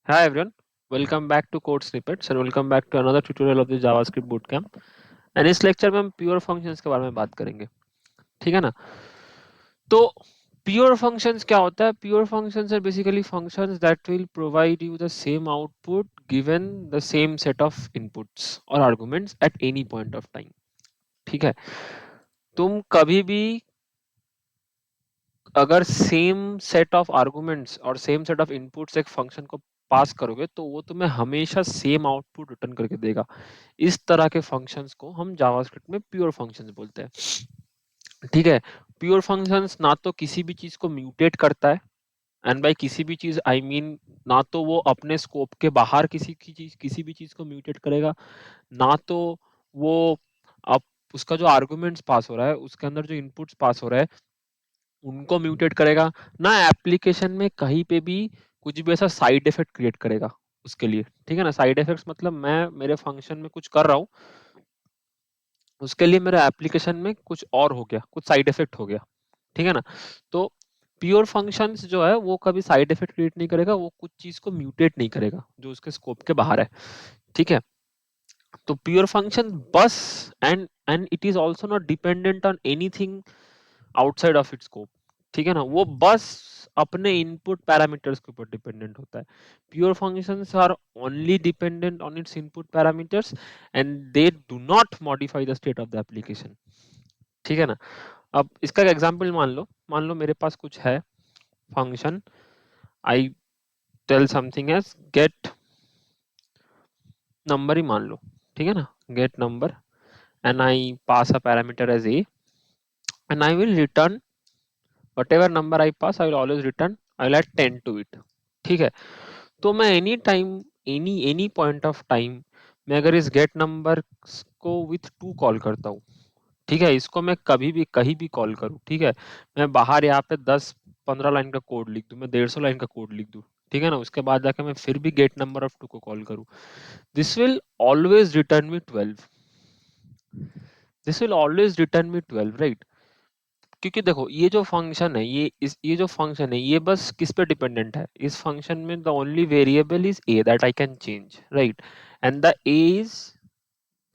Hi everyone, welcome back to Code Snippets and welcome back to another tutorial of the JavaScript Bootcamp. And इस lecture में हम pure functions के बारे में बात करेंगे, ठीक है ना? तो प्योर फंक्शंस क्या होता है? Pure functions are basically functions that will provide you the same output given the same set of inputs और arguments at any point of time, ठीक है? तुम कभी भी अगर सेम सेट ऑफ आर्गुमेंट्स और सेम सेट ऑफ इनपुट्स एक function को पास करोगे तो वो तुम्हें हमेशा सेम आउटपुट रिटर्न करके देगा। इस तरह के फंक्शंस को हम जावास्क्रिप्ट में प्योर फंक्शंस बोलते हैं, ठीक है? प्योर फंक्शंस ना तो किसी भी चीज को म्यूटेट करता है, एंड बाय किसी भी चीज आई मीन ना तो वो अपने स्कोप के बाहर किसी भी चीज को म्यूटेट करेगा, ना तो वो अब उसका जो आर्गुमेंट्स पास हो रहा है उसके अंदर जो इनपुट्स पास हो रहा है उनको म्यूटेट करेगा, ना एप्लीकेशन में कहीं पे भी कुछ भी ऐसा साइड इफेक्ट क्रिएट करेगा उसके लिए, ठीक है ना? साइड इफेक्ट्स मतलब मैं मेरे फंक्शन में कुछ कर रहा हूँ, उसके लिए मेरे एप्लीकेशन में कुछ और हो गया, कुछ साइड इफेक्ट हो गया, ठीक है ना? तो प्योर फंक्शंस जो है वो कभी साइड इफेक्ट क्रिएट नहीं करेगा, वो कुछ चीज को म्यूटेट नहीं करेगा जो उसके स्कोप के बाहर है, ठीक है? तो प्योर फंक्शन बस and it is also not dependent on anything outside of its scope, ठीक है ना? वो बस अपने इनपुट पैरामीटर्स के ऊपर डिपेंडेंट होता है। Pure functions are only dependent on its input parameters and they do not modify the state of the application, ठीक है ना? अब इसका एग्जांपल मान लो मेरे पास कुछ है function, I tell something as get number ही मान लो, ठीक है ना? Get number and I pass a parameter as A and I will return whatever number I pass, I will always return, I will add 10 to it, ठीक है? तो मैं any time any point of time मैं अगर इस gate number को with to call करता हूँ, ठीक है? इसको मैं कभी भी कहीं भी कॉल करूँ, ठीक है? मैं बाहर यहाँ पे 10-15 लाइन का कोड लिख दूँ, मैं 150 लाइन का कोड लिख दूँ, ठीक है ना? उसके बाद जाके मैं फिर भी गेट नंबर ऑफ टू को कॉल करूँ, this will always return me 12, this will always return me 12, right? क्योंकि देखो ये जो फंक्शन है ये जो फंक्शन है ये बस किस पे डिपेंडेंट है? इस फंक्शन में the only variable is a that I can change, right? And the A is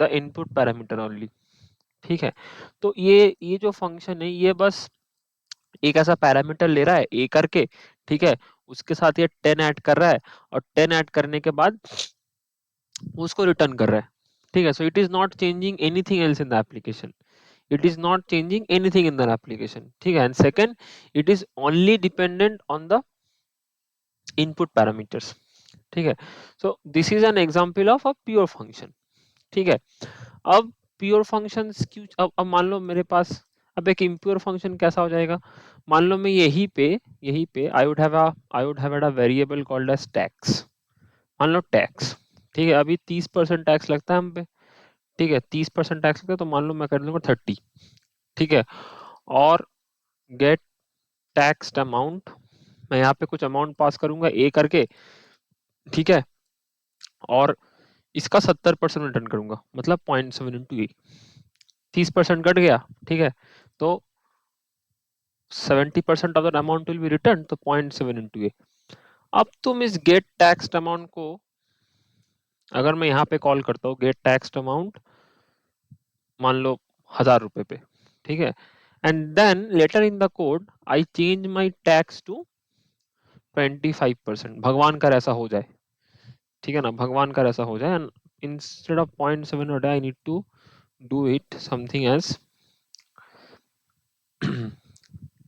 the input parameter only, ठीक है? तो ये जो फंक्शन है ये बस एक ऐसा पैरामीटर ले रहा है ए करके, ठीक है? उसके साथ ये 10 ऐड कर रहा है और 10 ऐड करने के बाद उसको रिटर्न कर रहा है, ठीक है? So it is not changing anything else in the application, it is not changing anything in the application, ठीक है? And second, it is only dependent on the input parameters, ठीक है? So this is an example of a pure function, ठीक है? अब pure functions क्यों, अब मान लो मेरे पास अब एक इम्प्योर फंक्शन कैसा हो जाएगा? मान लो मैं यही पे I would have a variable called as tax, मान लो टैक्स, ठीक है? अभी 30% टैक्स लगता है हम पे, ठीक है? 30% टैक्स लगता है तो मान लो मैं कर दूंगा 30, ठीक है? और गेट टैक्स्ड अमाउंट, मैं यहाँ पे कुछ अमाउंट पास करूंगा ए करके, ठीक है? और इसका 70% रिटर्न करूंगा, मतलब 0.7 इंटू ए, 30% कट गया, ठीक है? तो 70% of the amount will be return, तो 0.7 इंटू ए। अब तुम इस गेट टैक्स्ड अमाउंट को अगर मैं यहाँ पे कॉल करता हूँ गेट टैक्स्ड अमाउंट मान लो 1000 रुपए पे, ठीक है? And then later in the code I change my tax to 25%, भगवान का ऐसा हो जाए, ठीक है ना? भगवान का ऐसा हो जाए, and instead of 0.7 I need to do it something as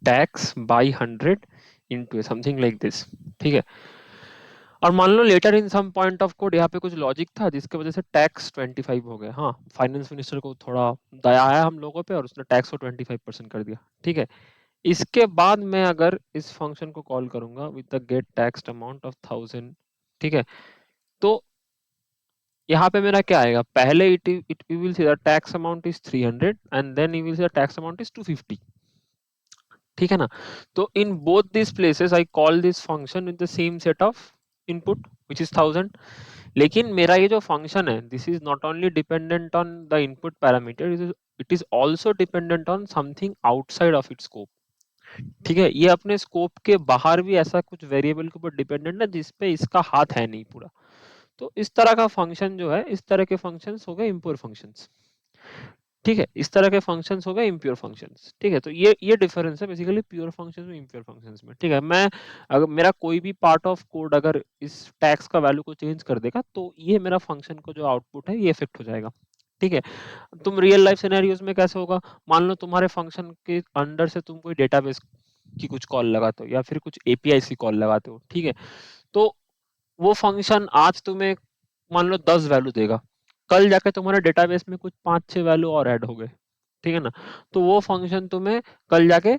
tax by 100 into something like this, ठीक है? और मान लो later in some point of code यहाँ पे कुछ लॉजिक था जिसकी वजह से टैक्स 25 हो गया, हाँ, फाइनेंस मिनिस्टर को थोड़ा दया आया हम लोगों पे और उसने टैक्स को 25% कर दिया, ठीक है? इसके बाद मैं अगर इस फंक्शन को कॉल करूंगा with the get taxed amount of 1000, ठीक है? तो यहाँ पे मेरा क्या आएगा? पहले it you will see the tax amount is 300 and then you will see the tax amount is 250, ठीक है ना? तो in both this places I call this function with the same set of input which is 1000, लेकिन मेरा ये जो function है this is not only dependent on the input parameter, it is also dependent on something outside of its scope, ठीक है, ये अपने scope के बाहर भी ऐसा कुछ वेरिएबल के ऊपर डिपेंडेंट है जिस पे इसका हाथ है नहीं पूरा। तो इस तरह का फंक्शन जो है, इस तरह के फंक्शंस हो गए इम्प्योर फंक्शंस। ठीक है, इस तरह के फंक्शंस हो गए इम्प्योर फंक्शंस। ठीक है, तो ये डिफरेंस है बेसिकली प्योर फंक्शंस में इम्प्योर फंक्शंस में। ठीक है, मैं अगर मेरा कोई भी पार्ट ऑफ कोड अगर इस टैग्स का वैल्यू को चेंज कर देगा तो ये मेरा फंक्शन को जो आउटपुट है ये इफेक्ट हो जाएगा। ठीक है, तुम रियल लाइफ सिनेरियोज में कैसे होगा, मान लो तुम्हारे फंक्शन के अंडर से तुम कोई डेटाबेस की कुछ कॉल लगाते हो या फिर कुछ एपीआई की कॉल लगाते हो। ठीक है, तो वो फंक्शन आज तुम्हें मान लो 10 वैल्यू देगा, कल जाके तुम्हारे डेटाबेस में कुछ 5-6 वैल्यू और ऐड हो गए। ठीक है ना, तो वो फंक्शन तुम्हें कल जाके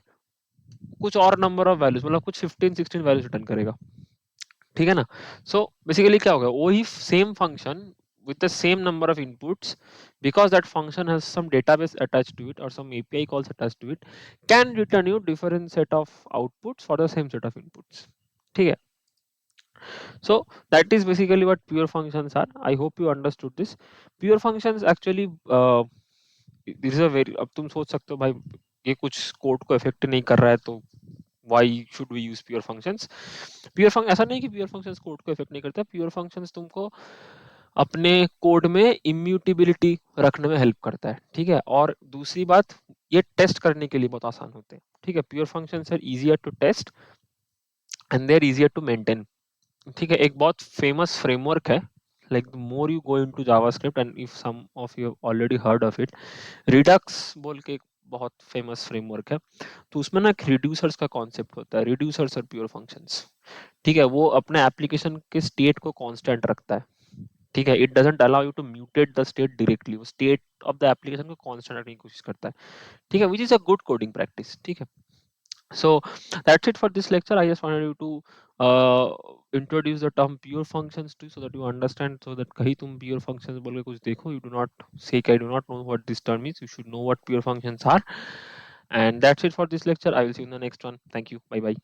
कुछ और नंबर ऑफ वैल्यूज मतलब कुछ 15-16 वैल्यूज रिटर्न करेगा। ठीक है ना, सो बेसिकली क्या होगा, वही same function with the same number of inputs, because that function has some database attached to it or some API calls attached to it, can return you different set of outputs for the same set of inputs. ठीक है, so that is basically what pure functions are. I hope you understood this. Pure functions actually this is a very, अब तुम सोच सकते हो भाई ये कुछ कोड को इफेक्ट नहीं कर रहा है तो why should we use pure functions. Pure function ऐसा नहीं कि प्योर फंक्शंस कोड को इफेक्ट नहीं करता, प्योर फंक्शंस तुमको अपने कोड में इम्यूटेबिलिटी रखने में हेल्प करता है। ठीक है, और दूसरी बात ये टेस्ट करने के लिए बहुत आसान होते हैं। ठीक है, pure functions are easier to test and they are easier to maintain. ठीक है, एक बहुत फेमस फ्रेमवर्क है, like the more you go into JavaScript and if some of you already heard of it, Redux बोल के एक बहुत famous framework है। तो उसमें ना एक रिड्यूसर्स का कॉन्सेप्ट होता है, रिड्यूसर्स और प्योर फंक्शंस। ठीक है, वो अपने एप्लीकेशन के स्टेट को कांस्टेंट रखता है। ठीक है, it doesn't allow you to mutate the state directly, वो स्टेट ऑफ द एप्लीकेशन को कांस्टेंट रखने की कोशिश करता है। ठीक है, which is a good coding practice. ठीक है, so that's it for this lecture. I just wanted you to introduce the term pure functions to, so that you understand, so that कहीं तुम pure functions बोल के कुछ देखो, you do not say I do not know what this term is. You should know what pure functions are. And that's it for this lecture. I will see you in the next one. Thank you. Bye bye.